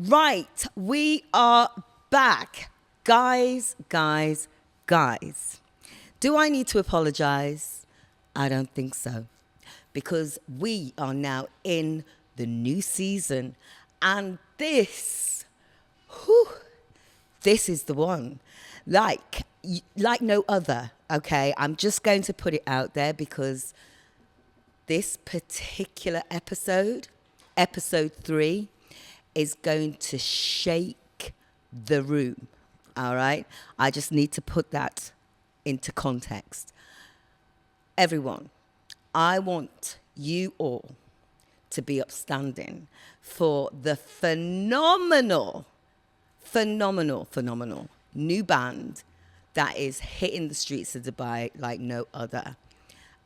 Right, we are back. Guys. Do I need to apologize? I don't think so. Because we are now in the new season. And this is the one. Like no other, okay? I'm just going to put it out there because this particular episode 3, is going to shake the room, all right? I just need to put that into context. Everyone, I want you all to be upstanding for the phenomenal new band that is hitting the streets of Dubai like no other.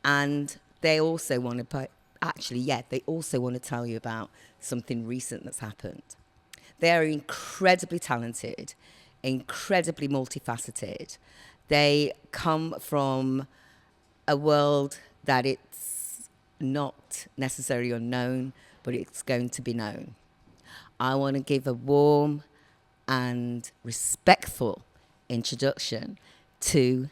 And they also want to they also want to tell you about something recent that's happened. They are incredibly talented, incredibly multifaceted. They come from a world that it's not necessarily unknown, but it's going to be known. I want to give a warm and respectful introduction to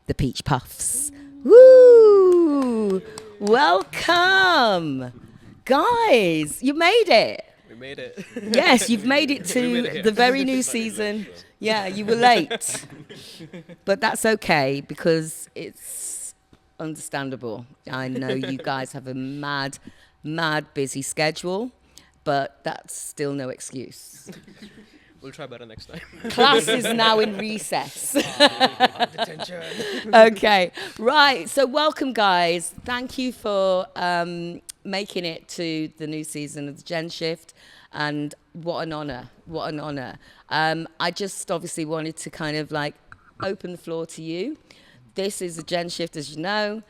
the Peach Puffs. Woo! Welcome! Guys, you made it. We made it. Yes, you've made it to the very new season. Yeah, you were late. But that's okay because it's understandable. I know you guys have a mad busy schedule, but that's still no excuse. We'll try better next time. Class is now in recess. Detention. Okay, right. So welcome, guys. Thank you for making it to the new season of the Gen Shift. And what an honor. I just obviously wanted to kind of like open the floor to you. This is the Gen Shift, as you know.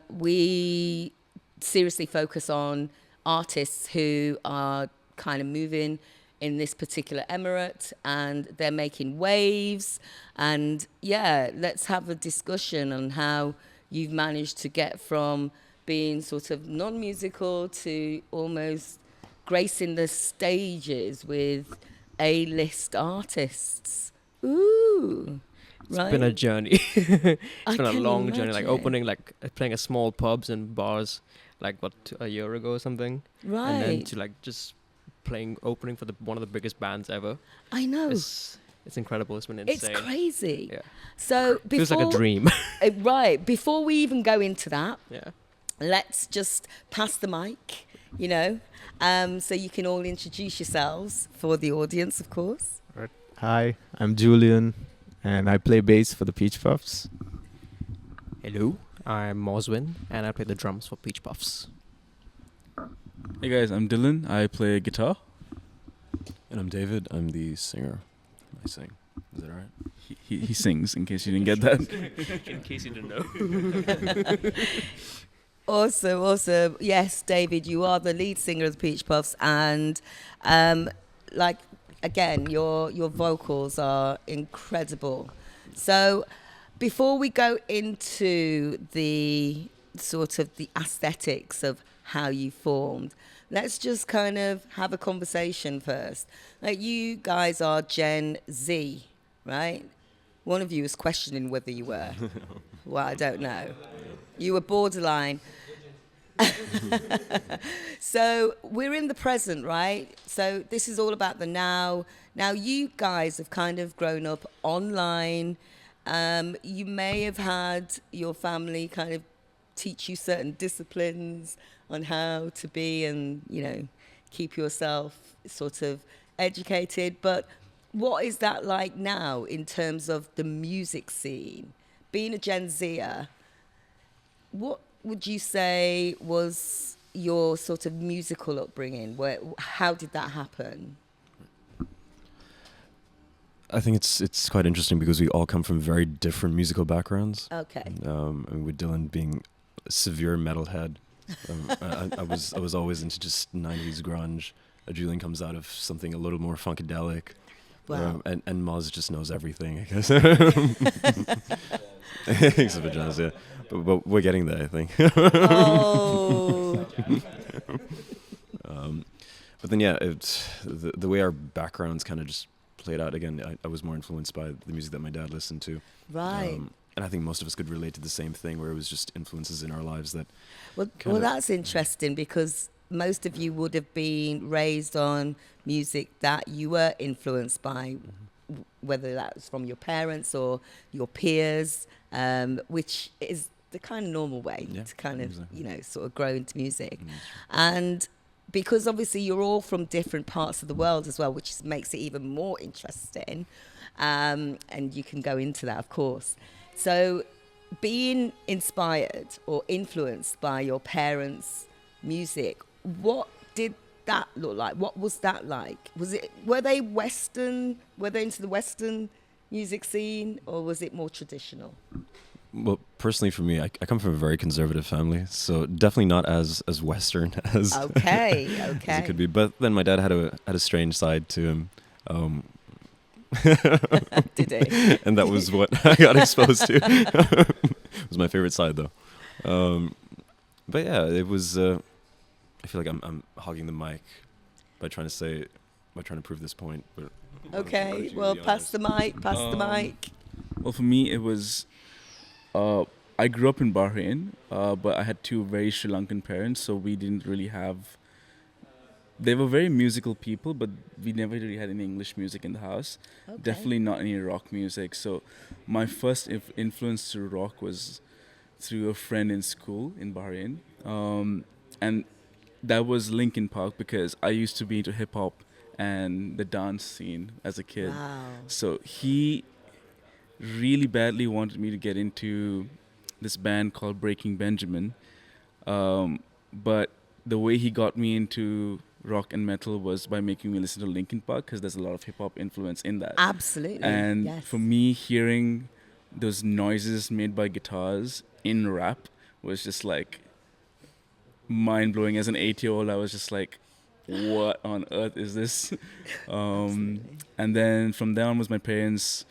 We seriously focus on artists who are kind of moving in this particular emirate, and they're making waves. And yeah, let's have a discussion on how you've managed to get from being sort of non-musical to almost gracing the stages with A-list artists. Ooh. It's been a journey. It's been a long journey, like playing at small pubs and bars, like a year ago or something. Right. And then to like just opening for one of the biggest bands ever. I know. It's incredible. It's been insane. It's crazy. Yeah. So feels like a dream. Right. Before we even go into that, yeah, let's just pass the mic, so you can all introduce yourselves for the audience, of course. Right. Hi, I'm Julian, and I play bass for the Peach Puffs. Hello, I'm Moswin, and I play the drums for Peach Puffs. Hey guys, I'm Dylan. I play guitar. And I'm David. I'm the singer. I sing. Is that all right? He sings, in case you didn't get that. In case you didn't know. Awesome. Yes, David, you are the lead singer of the Peach Puffs, and again, your vocals are incredible. So before we go into the sort of the aesthetics of how you formed, let's just kind of have a conversation first. Like, you guys are Gen Z, right? One of you is questioning whether you were. Well, I don't know. You were borderline. So we're in the present, right? So this is all about the now. Now, you guys have kind of grown up online. You may have had your family kind of teach you certain disciplines on how to be and, keep yourself sort of educated. But what is that like now in terms of the music scene? Being a Gen Zer, what would you say was your sort of musical upbringing? How did that happen? I think it's quite interesting because we all come from very different musical backgrounds. Okay. And with Dylan being a severe metalhead, I was always into just 90s grunge. Julian comes out of something a little more funkadelic. Wow. And Moz just knows everything, I guess. Except for jazz, yeah. But we're getting there, I think. Oh. But then, yeah, it's the way our backgrounds kind of just played out. Again, I was more influenced by the music that my dad listened to. Right. And I think most of us could relate to the same thing, where it was just influences in our lives that. Well, that's interesting because most of you would have been raised on music that you were influenced by, whether that was from your parents or your peers, which is the kind of normal way to kind of, sort of grow into music. And because obviously you're all from different parts of the world as well, which makes it even more interesting. And you can go into that, of course. So being inspired or influenced by your parents' music, what did that look like? What was that like? Were they into the Western music scene, or was it more traditional? Well, personally for me, I come from a very conservative family, so definitely not as Western as, okay. as it could be. But then my dad had a strange side to him. Did he? And that was what I got exposed to. It was my favorite side, though. But yeah, it was. I feel like I'm hogging the mic by trying to prove this point. But okay, well, pass the mic. Well, for me, it was. I grew up in Bahrain, but I had two very Sri Lankan parents, so we didn't really have. They were very musical people, but we never really had any English music in the house. Okay. Definitely not any rock music. So my first influence to rock was through a friend in school in Bahrain. And that was Linkin Park, because I used to be into hip hop and the dance scene as a kid. Wow. So he really badly wanted me to get into this band called Breaking Benjamin. But the way he got me into rock and metal was by making me listen to Linkin Park, because there's a lot of hip hop influence in that. Absolutely. And yes. for me, hearing those noises made by guitars in rap was just like mind blowing. As an 8-year-old, I was just like, what on earth is this? And then from there on, was my parents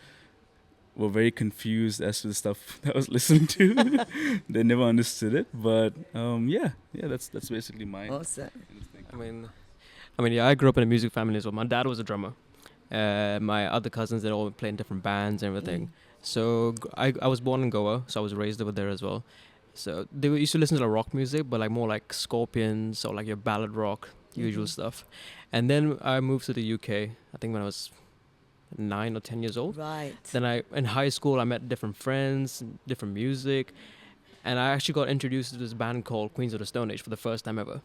were very confused as to the stuff that I was listening to. They never understood it, but that's basically my Awesome. I mean, yeah, I grew up in a music family as well. My dad was a drummer. My other cousins, they all played in different bands and everything. So I was born in Goa, so I was raised over there as well. So they used to listen to rock music, but like more like Scorpions or like your ballad rock, usual stuff. And then I moved to the UK, I think when I was 9 or 10 years old. Right. Then in high school, I met different friends, different music. And I actually got introduced to this band called Queens of the Stone Age for the first time ever.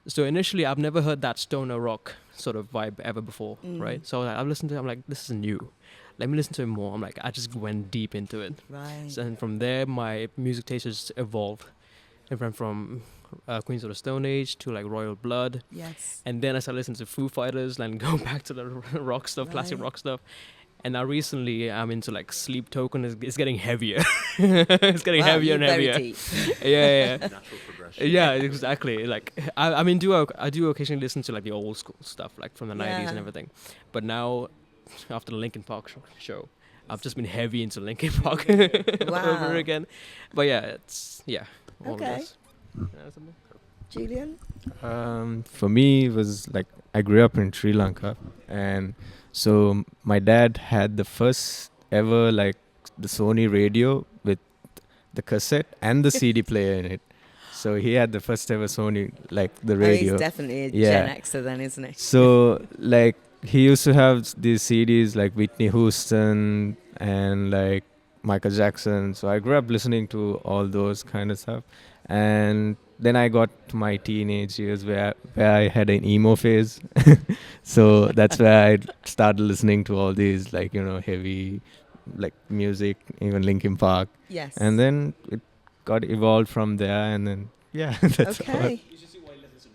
So initially, I've never heard that stoner rock sort of vibe ever before, right? So I've listened to it, I'm like, this is new. Let me listen to it more. I'm like, I just went deep into it. Right. So, and from there, my music taste has evolved. It went from Queens of the Stone Age to like Royal Blood. Yes. And then I started listening to Foo Fighters and go back to the rock stuff, classic rock stuff. And now recently I'm into like Sleep Token. It's getting heavier. It's getting heavier and heavier. Very deep. Yeah. Natural progression. Yeah, exactly. Like I do occasionally listen to like the old school stuff, like from the 90s and everything. But now, after the Linkin Park show, I've just been heavy into Linkin Park over again. But yeah, all of this. Julian? For me, it was like I grew up in Sri Lanka, and so my dad had the first ever like the Sony radio with the cassette and the CD player in it. So he had the first ever Sony, like the radio. He's definitely a Gen Xer then, isn't he? So like he used to have these CDs like Whitney Houston and like Michael Jackson. So I grew up listening to all those kind of stuff. And then I got to my teenage years where I had an emo phase. So that's where I started listening to all these like, heavy like music, even Linkin Park. Yes. And then it got evolved from there, and then that's okay. You should see what he listens to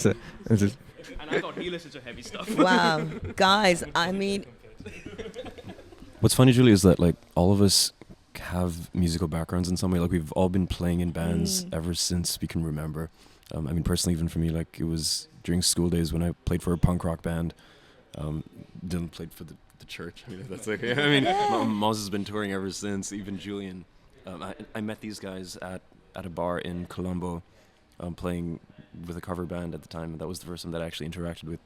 now. And I thought he listened to heavy stuff. Wow. Guys, I mean... What's funny, Julie, is that like all of us have musical backgrounds in some way. Like we've all been playing in bands ever since we can remember. I mean, personally, even for me, like it was during school days when I played for a punk rock band. Dylan played for the church. I mean, if that's okay. I mean, Moz has been touring ever since. Even Julian. I met these guys at a bar in Colombo playing with a cover band at the time, and that was the first time that I actually interacted with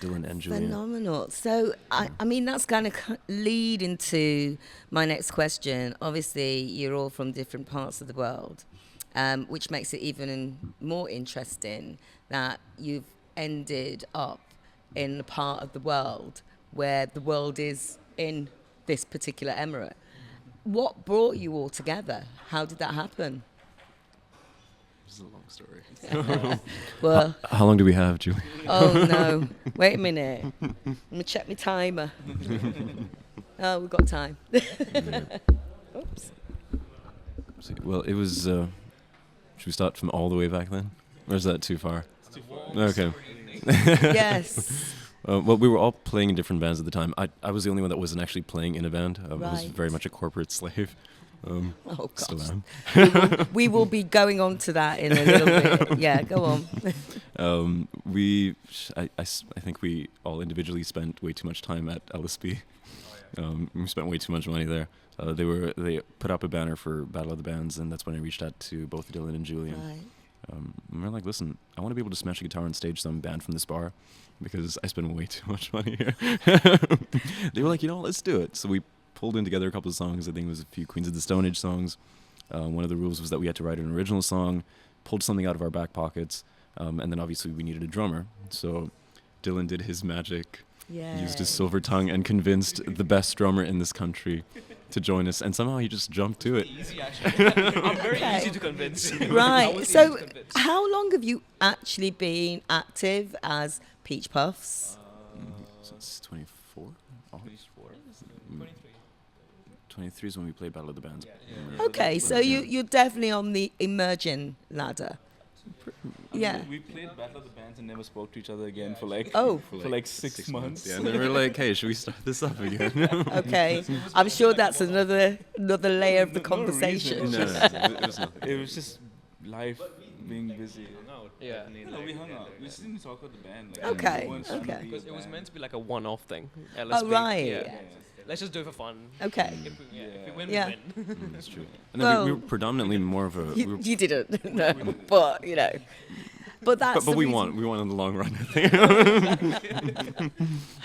Dylan and Julian. Phenomenal. So, I mean, that's going to lead into my next question. Obviously, you're all from different parts of the world, which makes it even more interesting that you've ended up in a part of the world where the world is in this particular emirate. What brought you all together? How did that happen? This is a long story. Well, How long do we have, Julie? oh no, wait a minute. I'm going to check my timer. Oh, we've got time. Oops. Well, it was. Should we start from all the way back then, or is that too far? It's too far. Okay. Yes. Well, we were all playing in different bands at the time. I was the only one that wasn't actually playing in a band. I was Right. very much a corporate slave. Oh, Still gosh. am. We will be going on to that in a little bit. Yeah, go on. I think we all individually spent way too much time at LSB. We spent way too much money there. They put up a banner for Battle of the Bands, and that's when I reached out to both Dylan and Julian. Right. And we're like, listen, I want to be able to smash a guitar on stage some band from this bar because I spend way too much money here. They were like, let's do it. So we pulled in together a couple of songs. I think it was a few Queens of the Stone Age songs. One of the rules was that we had to write an original song, pulled something out of our back pockets, and then obviously we needed a drummer. So Dylan did his magic, Yeah. used his silver tongue, and convinced the best drummer in this country to join us. And somehow he just jumped to it. Easy, actually. I'm very Okay. easy to convince. I Right. was So, easy to convince. how long have you actually been active as Peach Puffs? Since 24? August? 23. 23 is when we played Battle of the Bands. Okay, so you're definitely on the emerging ladder. Yeah. We played Battle of the Bands and never spoke to each other again for like Oh. for like 6 months. Yeah, and then we're like, hey, should we start this up again? Okay. I'm sure that's another layer of the No reason. conversation. No, it was nothing. It was just life being busy. Yeah. No, we hung out. We just didn't talk about the band. Like, Okay, we weren't trying to okay. be a Because it was band. meant to be like a one-off thing. Oh, right. Yeah. Let's just do it for fun. Okay. If we win, Yeah. we win. That's true. And then we Well, were predominantly more of a. We were, You didn't, no, but but that's but the we reason- won. We won in the long run, I think.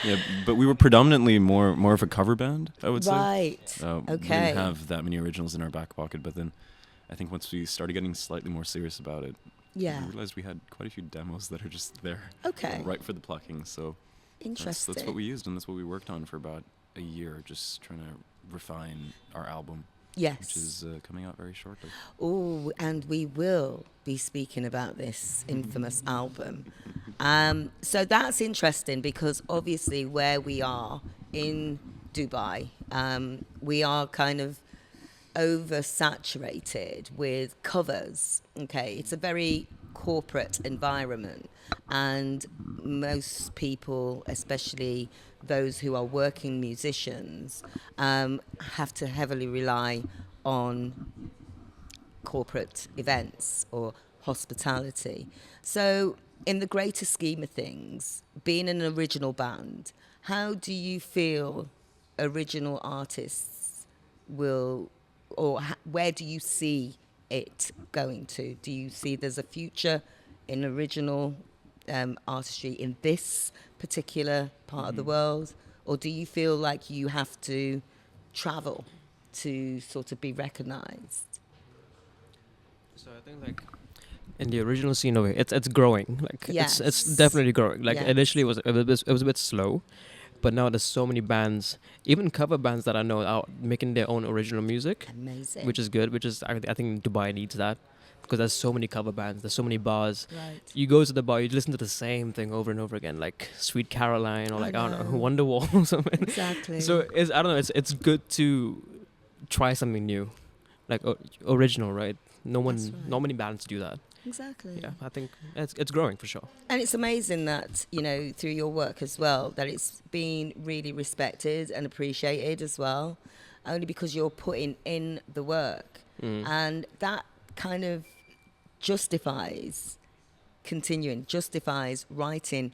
Yeah, but we were predominantly more of a cover band, I would say. Right. We Okay. didn't have that many originals in our back pocket, but then I think once we started getting slightly more serious about it, Yeah. we realized we had quite a few demos that are just there, Okay. right for the plucking. So Interesting. that's what we used, and that's what we worked on for about a year, just trying to refine our album, Yes. which is coming out very shortly. Oh, and we will be speaking about this infamous album. So that's interesting because obviously where we are in Dubai, we are kind of oversaturated with covers. Okay, it's a very corporate environment, and most people, especially those who are working musicians, have to heavily rely on corporate events or hospitality. So in the greater scheme of things, being an original band, how do you feel original artists will, or where do you see it going to? Do you see there's a future in original artistry in this particular part of the world? Or do you feel like you have to travel to sort of be recognized? So I think like in the original scene of it, it's growing. Like Yes. it's definitely growing. Like Yes. initially it was a bit slow, but now there's so many bands, even cover bands that I know are making their own original music, Amazing. which is good. Which is I think Dubai needs that because there's so many cover bands, there's so many bars. Right. You go to the bar, you listen to the same thing over and over again, like Sweet Caroline or I like I don't know. know Wonderwall or something. Exactly. So I don't know. It's good to try something new, like original, right? That's right. Not many bands do that. Exactly. Yeah, I think it's growing for sure. And it's amazing that, through your work as well, that it's been really respected and appreciated as well, only because you're putting in the work. And that kind of justifies writing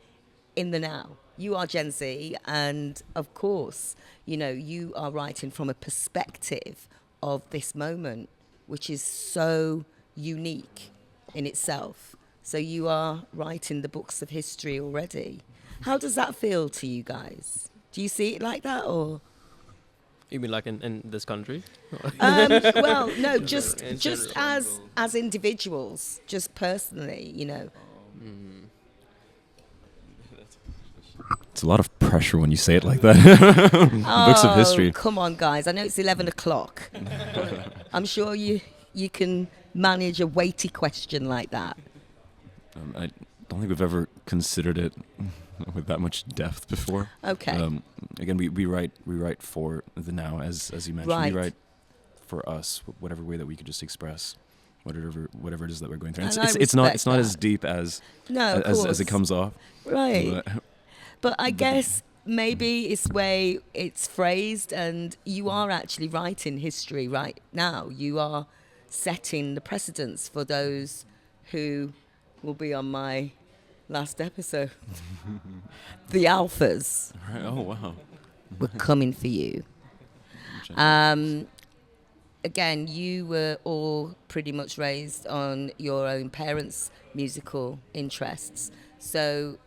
in the now. You are Gen Z, and of course, you are writing from a perspective of this moment, which is so unique in itself. So you are writing the books of history already. How does that feel to you guys? Do you see it like that, or? You mean like in this country? Well, no, just In just general. as individuals, just personally, you know. Mm. It's a lot of pressure when you say it like that. Books of history. Come on, guys! I know it's 11 o'clock. But I'm sure you can manage a weighty question like that. I don't think we've ever considered it with that much depth before. Okay. Again, we write for the now, as you mentioned. Right. We write for us, whatever way that we could just express whatever it is that we're going through. And It's I not respect as that. deep as No, of as course. it comes off. Right. But But I guess maybe it's way it's phrased, and you are actually writing history right now. You are setting the precedents for those who will be on my last episode. The alphas right, oh wow. were coming for you. Again, you were all pretty much raised on your own parents' musical interests. So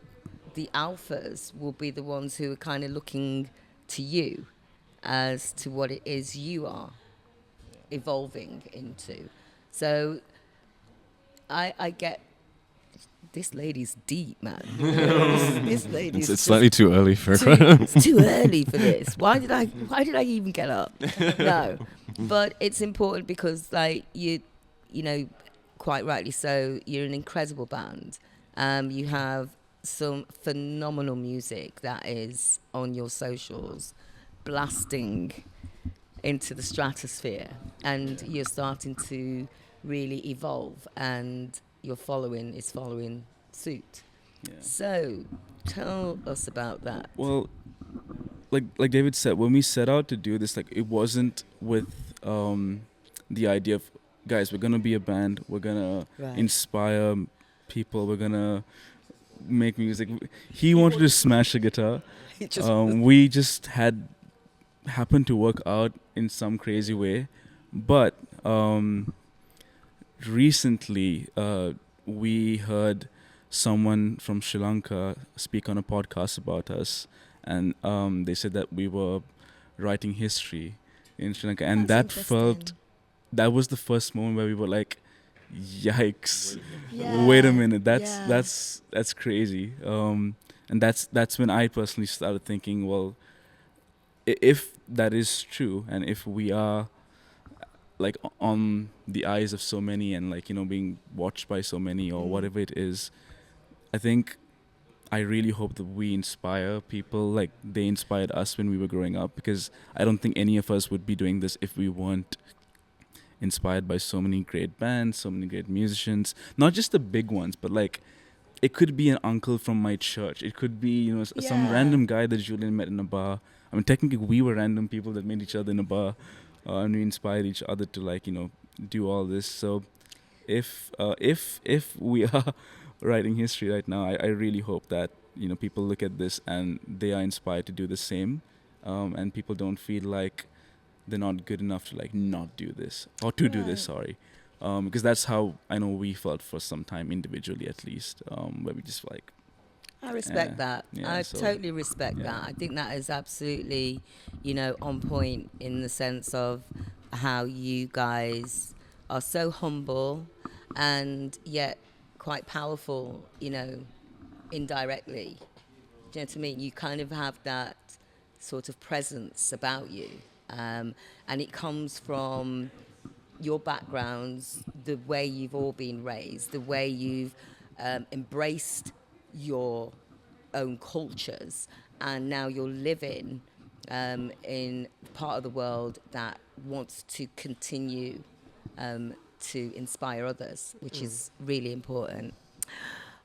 the alphas will be the ones who are kind of looking to you as to what it is you are evolving into. So I get this lady's deep, man. this lady's It's slightly too early for it's too early for this. Why did I even get up? No, but it's important because, like, you know, quite rightly so, you're an incredible band. You have some phenomenal music that is on your socials, blasting into the stratosphere, and you're starting to really evolve, and your following is following suit. Yeah. So, tell us about that. Well, like David said, when we set out to do this, like, it wasn't with the idea of, guys, we're gonna be a band, we're gonna Right. inspire people, we're gonna make music. He wanted to smash a guitar. It just We just happened to work out in some crazy way, but recently we heard someone from Sri Lanka speak on a podcast about us, and they said that we were writing history in Sri Lanka, and That's that was the first moment where we were like, yikes, Yeah. wait a minute, Yeah. that's crazy. And that's when I personally started thinking, well, if that is true, and if we are like on the eyes of so many, and, like, you know, being watched by so many, or whatever it is, I think I really hope that we inspire people like they inspired us when we were growing up, because I don't think any of us would be doing this if we weren't inspired by so many great bands, so many great musicians, not just the big ones, but, like, it could be an uncle from my church, it could be, you know, some Yeah. random guy that Julian met in a bar. I mean, technically we were random people that met each other in a bar, and we inspired each other to, like, you know, do all this. So if we are writing history right now, I really hope that, you know, people look at this and they are inspired to do the same, and people don't feel like they're not good enough to, like, not do this, or to do this, sorry. Because that's how I know we felt for some time, individually at least, where we just, like, I respect Yeah. that. Yeah, I so- totally respect yeah. that. I think that is absolutely, you know, on point in the sense of how you guys are so humble and yet quite powerful, you know, indirectly. Do you know what I mean? You kind of have that sort of presence about you. And it comes from your backgrounds, the way you've all been raised, the way you've embraced your own cultures, and now you're living in part of the world that wants to continue to inspire others, which is really important.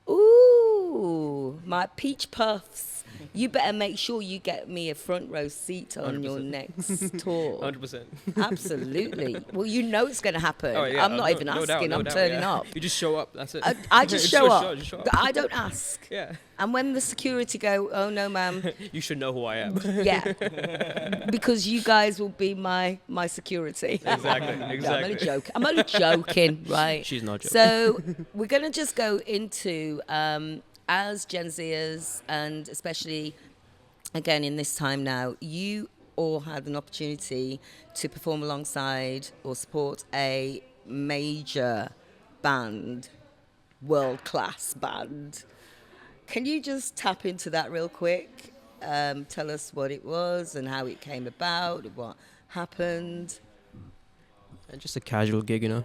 Ooh, my peach puffs. You better make sure you get me a front row seat on your 100%. next tour. 100%. Absolutely. Well, you know it's going to happen. Oh, yeah, I'm not even no doubt, asking. no I'm doubt, turning yeah. up. You just show up. That's it. I just show up. Just show up. I don't ask. Yeah. And when the security go, oh no, ma'am, You should know who I am. yeah, because you guys will be my security. Exactly. No, Exactly. I'm only joking, right? She's not joking. So we're going to just go into, as Gen Zers, and especially, again, in this time now, you all had an opportunity to perform alongside or support a major band, world-class band. Can you just tap into that real quick? Tell us what it was and how it came about, what happened. Just a casual gig, you know.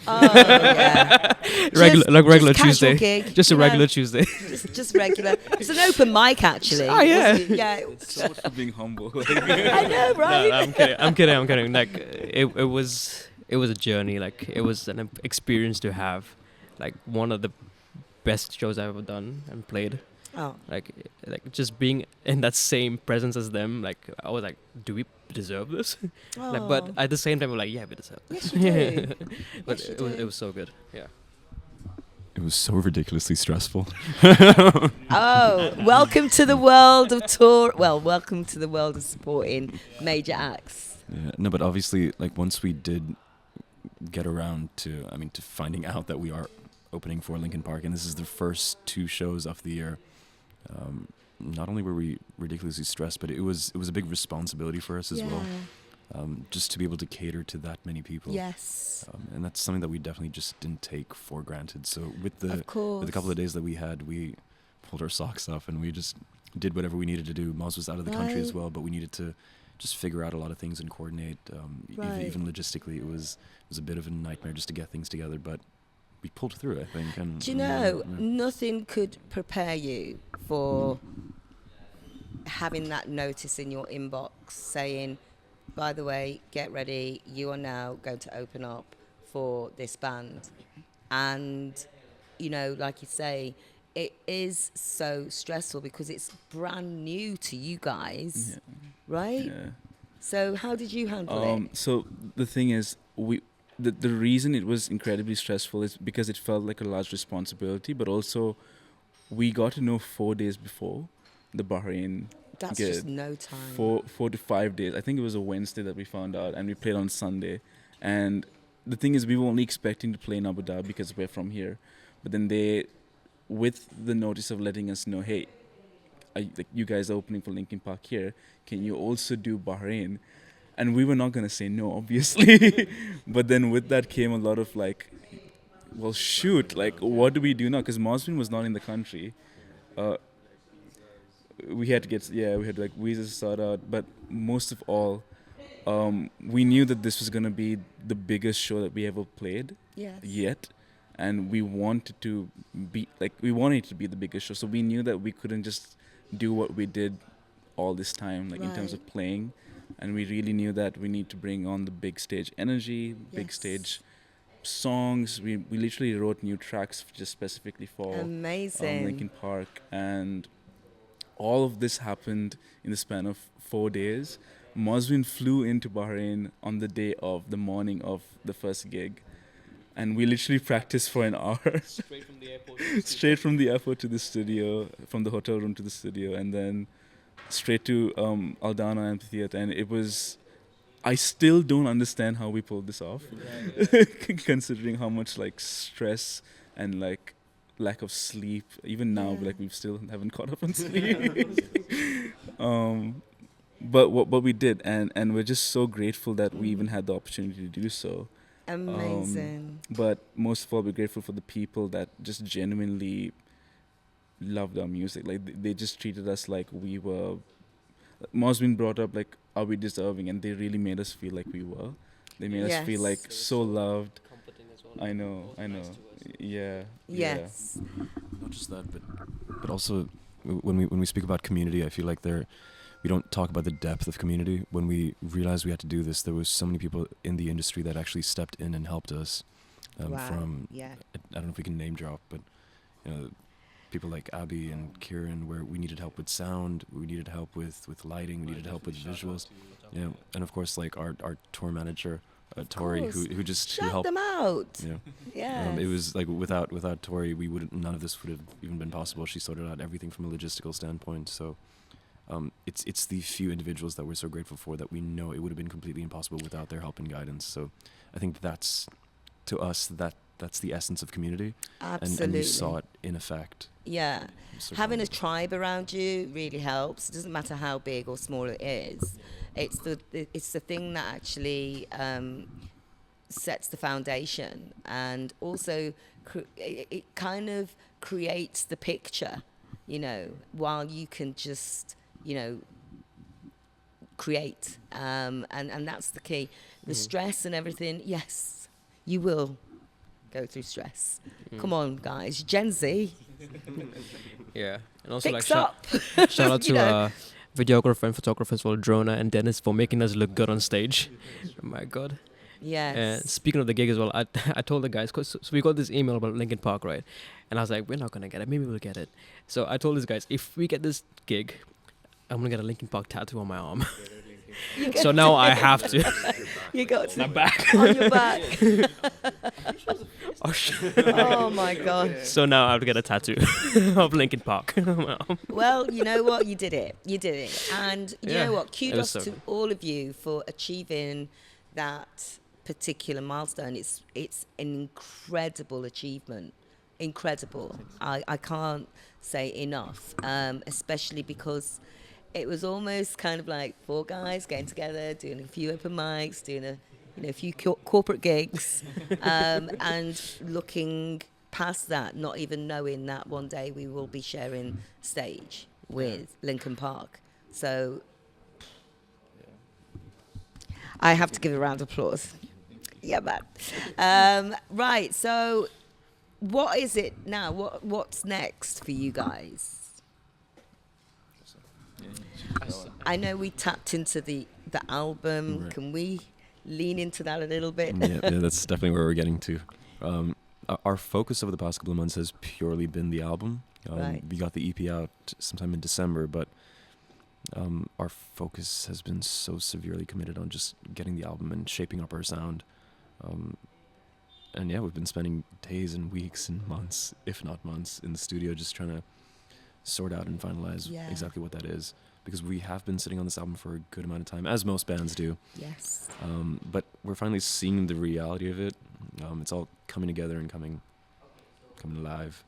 Oh, yeah. Regular casual Tuesday. Gig, Just a you know, regular Tuesday. just regular. It's an open mic, actually. Oh, yeah. Wasn't it? Yeah. So much for being humble. I know, right? No, I'm kidding. Like it was a journey. Like it was an experience to have. Like one of the best shows I've ever done and played. Oh, Like just being in that same presence as them. Like I was like, do we deserve this? Like, but at the same time, we're like, yeah, we deserve this. yes, you do. But Yes, you it do. was so good. Yeah. It was so ridiculously stressful. Oh, welcome to the world of tour. Well, welcome to the world of supporting major acts. Yeah, no, but obviously, like once we did get around to, to finding out that we are opening for Linkin Park, and this is the first 2 shows of the year. Not only were we ridiculously stressed, but it was a big responsibility for us as well. Just to be able to cater to that many people. Yes. And that's something that we definitely just didn't take for granted. So with Of course. with a couple of days that we had, we pulled our socks off and we just did whatever we needed to do. Moz was out of the country as Right. well, but we needed to just figure out a lot of things and coordinate. Right. Even logistically, it was a bit of a nightmare just to get things together, but we pulled through it, I think. And Do you know, yeah. nothing could prepare you for having that notice in your inbox saying, by the way, get ready, you are now going to open up for this band. And, you know, like you say, it is so stressful because it's brand new to you guys, right? Yeah. So how did you handle it? So the thing is, the reason it was incredibly stressful is because it felt like a large responsibility, but also we got to know 4 days before the Bahrain That's gig. just no time. 4 to 5 days. I think it was a Wednesday that we found out, and we played on Sunday. And the thing is, we were only expecting to play in Abu Dhabi because we're from here. But then they, with the notice of letting us know, hey, you guys are opening for Linkin Park here, can you also do Bahrain? And we were not going to say no, obviously. But then with that came a lot of like, well, shoot, like, what do we do now? Because Mosbin was not in the country. We had to like visas sort out. But most of all, we knew that this was going to be the biggest show that we ever played yet. And we wanted it to be the biggest show. So we knew that we couldn't just do what we did all this time, like in terms of playing. And we really knew that we need to bring on the big stage energy, big stage songs. We literally wrote new tracks just specifically for Amazing. Linkin Park. And all of this happened in the span of 4 days. Moswin flew into Bahrain on the day of the morning of the first gig. And we literally practiced for an hour. Straight from the airport. Straight from the airport to the studio, from the hotel room to the studio, and then straight to Aldana Amphitheatre. And it was, I still don't understand how we pulled this off, considering how much like stress and like lack of sleep. Even now, like we still haven't caught up on sleep. But what we did, and we're just so grateful that we even had the opportunity to do so. Amazing. But most of all, we're grateful for the people that just genuinely loved our music. Like they just treated us like we were. Mosbin brought up like, are we deserving? And they really made us feel like we were. They made us feel like so loved. Comforting as well. I know. Yeah. Yes. Not just that, but also when we speak about community, I feel like we don't talk about the depth of community. When we realized we had to do this, there was so many people in the industry that actually stepped in and helped us. Wow. From Yeah. I don't know if we can name drop, but you know, people like Abby and Kieran, where we needed help with sound, we needed help with lighting, we needed help with visuals. Yeah, and of course, like our tour manager, Tori, course. who Shout helped. them out. Yeah. Yeah. It was like without Tori, we wouldn't. None of this would have even been possible. She sorted out everything from a logistical standpoint. So, it's the few individuals that we're so grateful for that we know it would have been completely impossible without their help and guidance. So, I think that's to us that's the essence of community, Absolutely. and we saw it in effect. Yeah. So Having fun. a tribe around you really helps. It doesn't matter how big or small it is. It's the thing that actually sets the foundation, and also it kind of creates the picture, while you can just, create. And that's the key. The stress and everything, yes, you will go through stress. Come on, guys. Gen Z, Yeah, and also fix like up. shout out You know. to videographer and photographer as well, Drona and Dennis, for making us look good on stage. Oh my god. Yes. And speaking of the gig as well, I told the guys, cause so we got this email about Linkin Park, right? And I was like, we're not gonna get it. Maybe we'll get it. So I told these guys, if we get this gig, I'm gonna get a Linkin Park tattoo on my arm. You So got now to- I have to. You got to. My back. On your back. Oh shit. Oh my god. So now I have to get a tattoo of Linkin Park on my arm. Well, you know what? You did it. You did it. And you Yeah, know what? it Kudos was so to good. all of you for achieving that particular milestone. It's an incredible achievement. Incredible. I can't say enough. Especially because it was almost kind of like four guys getting together, doing a few open mics, doing a few corporate gigs, and looking past that, not even knowing that one day we will be sharing stage with Linkin Park. So I have to give a round of applause. Yeah, man. Right, so what is it now? What's next for you guys? I know we tapped into the album. Right. Can we lean into that a little bit? Yeah, that's definitely where we're getting to. Our focus over the past couple of months has purely been the album. Right. We got the EP out sometime in December, but our focus has been so severely committed on just getting the album and shaping up our sound. And yeah, we've been spending days and weeks and months, if not months, in the studio just trying to sort out and finalize Yeah. exactly what that is. Because we have been sitting on this album for a good amount of time, as most bands do. Yes. But we're finally seeing the reality of it. It's all coming together and coming alive.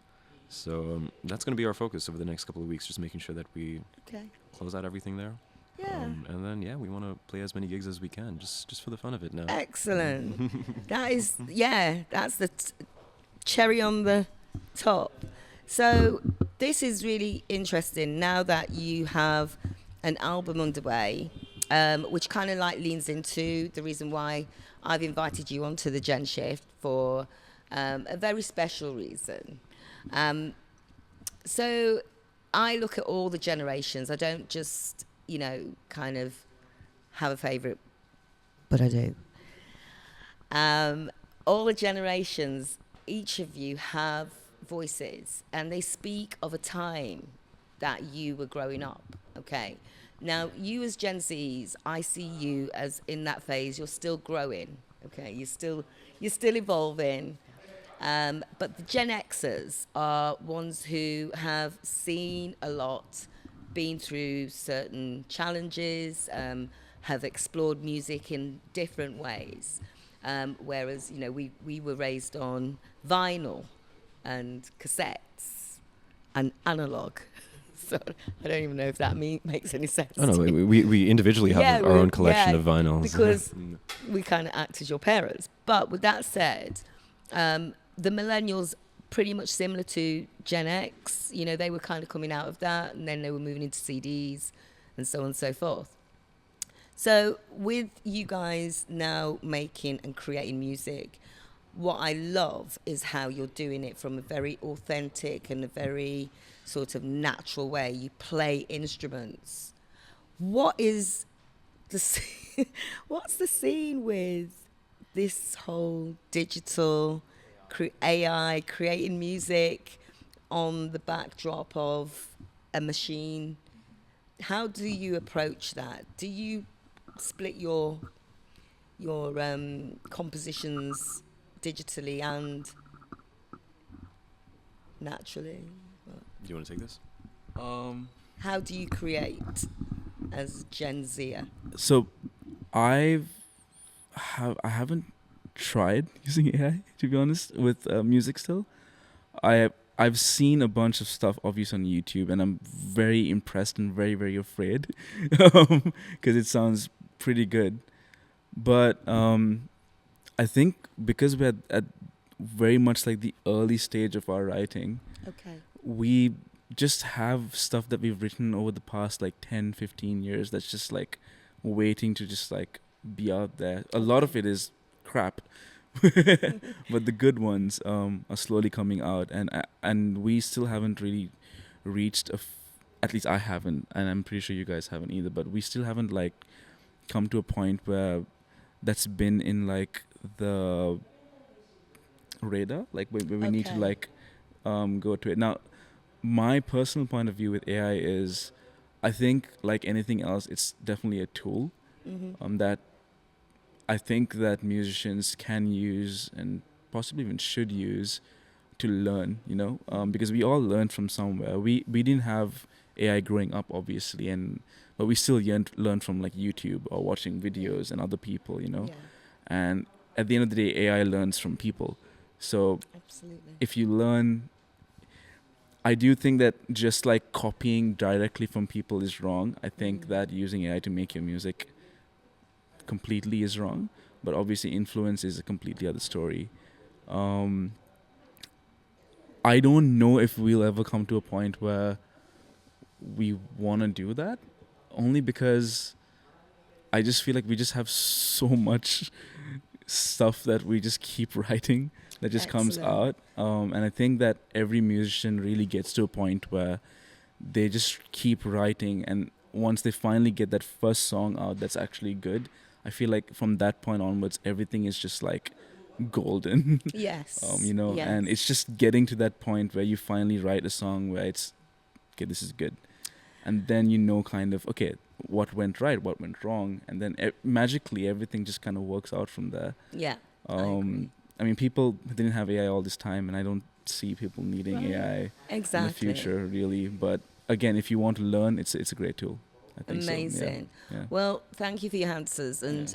So that's going to be our focus over the next couple of weeks, just making sure that we Okay. close out everything there. Yeah. And then, yeah, we want to play as many gigs as we can, just for the fun of it now. Excellent. That's the cherry on the top. So this is really interesting now that you have an album underway, which kind of like leans into the reason why I've invited you onto the Gen Shift for a very special reason. So I look at all the generations. I don't just, kind of have a favorite, but I do. All the generations, each of you have voices, and they speak of a time that you were growing up. Okay, now you as Gen Zs, I see you as in that phase. You're still growing. Okay, you're still evolving. But the Gen Xers are ones who have seen a lot, been through certain challenges, have explored music in different ways. Whereas, we were raised on vinyl and cassettes and analog. So I don't even know if that makes any sense. Oh no, to you. we individually have our own collection yeah, of vinyls. because we kind of act as your parents. But with that said, the millennials pretty much similar to Gen X. They were kind of coming out of that, and then they were moving into CDs and so on and so forth. So with you guys now making and creating music, what I love is how you're doing it from a very authentic and a very sort of natural way. You play instruments. What is what's the scene with this whole digital AI creating music on the backdrop of a machine. How do you approach that? Do you split your compositions digitally and naturally? Do you want to take this? How do you create as Gen Zer? So I haven't tried using AI, to be honest, with music still. I've seen a bunch of stuff obviously on YouTube, and I'm very impressed and very, very afraid because it sounds pretty good. But I think because we're at very much like the early stage of our writing, Okay. we just have stuff that we've written over the past like 10, 15 years that's just like waiting to just like be out there. A lot of it is crap. But the good ones are slowly coming out, and we still haven't really reached at least I haven't, and I'm pretty sure you guys haven't either, but we still haven't like come to a point where that's been in like the radar, like where we need to Okay. like go to it. Now my personal point of view with AI is, I think like anything else, it's definitely a tool that I think that musicians can use and possibly even should use to learn, because we all learned from somewhere. We didn't have AI growing up, obviously, but we still learn from like YouTube or watching videos and other people, Yeah, and at the end of the day, AI learns from people. So absolutely. if you learn, I do think that just like copying directly from people is wrong. I think that using AI to make your music completely is wrong, but obviously influence is a completely other story. I don't know if we'll ever come to a point where we want to do that, only because I just feel like we just have so much stuff that we just keep writing that just comes Excellent. out, and I think that every musician really gets to a point where they just keep writing, and once they finally get that first song out that's actually good, I feel like from that point onwards everything is just like golden. Yes. And Yes. it's just getting to that point where you finally write a song where it's okay, this is good, and then kind of okay, what went right, what went wrong, and then magically everything just kind of works out from there. Yeah. I agree. I mean, people didn't have AI all this time, and I don't see people needing AI Exactly. in the future, really. But again, if you want to learn, it's a great tool. I think Amazing. So, yeah. Well, thank you for your answers. And,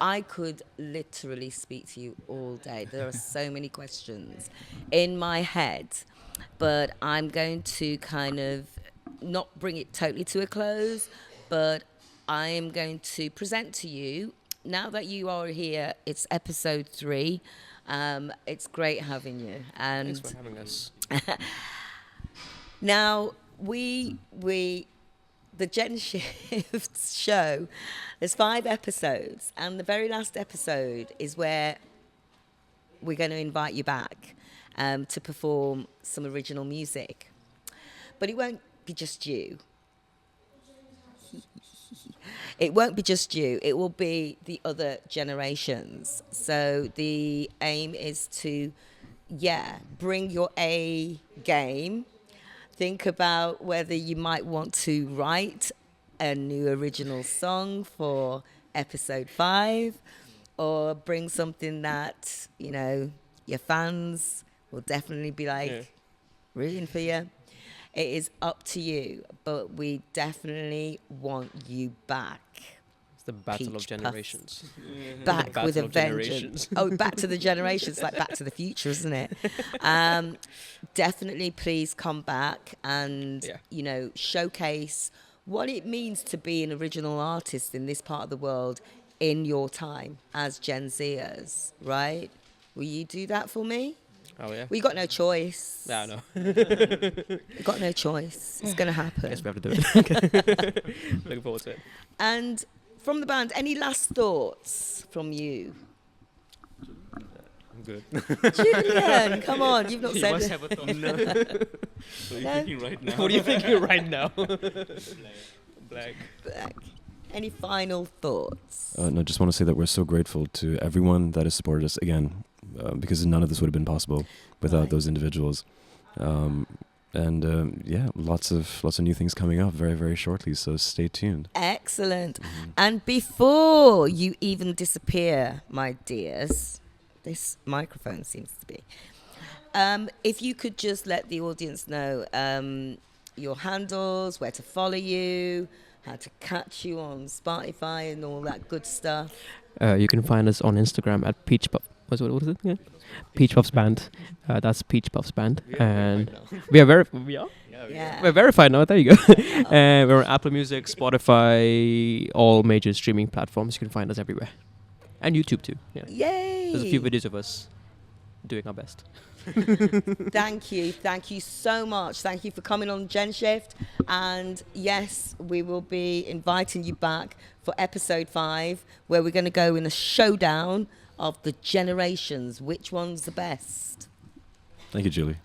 I could literally speak to you all day. There are so many questions in my head, but I'm going to kind of not bring it totally to a close, but I am going to present to you, now that you are here, it's episode 3. It's great having you. And Thanks for having us. now the Gen Shift show, there's 5 episodes, and the very last episode is where we're going to invite you back to perform some original music. But it won't be just you. It won't be just you. It will be the other generations. So the aim is to, bring your A game. Think about whether you might want to write a new original song for episode 5, or bring something that, your fans will definitely be like rooting for you. It is up to you, but we definitely want you back. It's the battle Peach of generations. Back Battle with a of vengeance. generations. Oh, back to the generations, like Back to the Future, isn't it? Definitely, please come back and, showcase what it means to be an original artist in this part of the world in your time as Gen Zers, right? Will you do that for me? Oh, yeah. We got no choice. Yeah, I know. We got no choice. It's going to happen. Guess we have to do it. Looking forward to it. And from the band, any last thoughts from you? I'm good. Julian, come on, you've not You said must it. have a thought. What are you No. thinking right now? What are you thinking right now? Black. Black. Any final thoughts? No, just want to say that we're so grateful to everyone that has supported us again, because none of this would have been possible without Right. those individuals. Yeah, lots of new things coming up very, very shortly. So stay tuned. Excellent. And before you even disappear, my dears, this microphone seems to be. If you could just let the audience know your handles, where to follow you, how to catch you on Spotify and all that good stuff. You can find us on Instagram at Peach Puff. What is it? Yeah. Peach Puffs Band. That's Peach Puffs Band. And we are Yeah. we're verified now. There you go. And we're on Apple Music, Spotify, all major streaming platforms. You can find us everywhere. And YouTube too. Yeah. Yay. There's a few videos of us doing our best. Thank you so much. Thank you for coming on Gen Shift. And yes, we will be inviting you back for episode 5, where we're going to go in a showdown of the generations. Which one's the best? Thank you, Julie.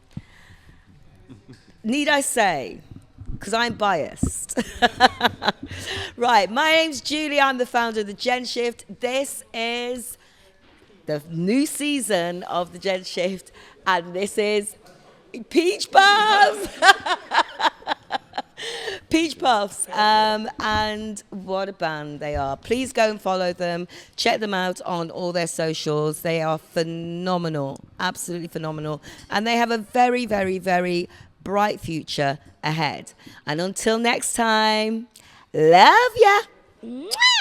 Need I say, because I'm biased. Right, my name's Julie. I'm the founder of the Gen Shift. This is the new season of the Gen Shift, and this is Peach Puffs. Peach Puffs, and what a band they are. Please go and follow them. Check them out on all their socials. They are phenomenal, absolutely phenomenal, and they have a very, very, very bright future ahead. And until next time, love ya. Mwah!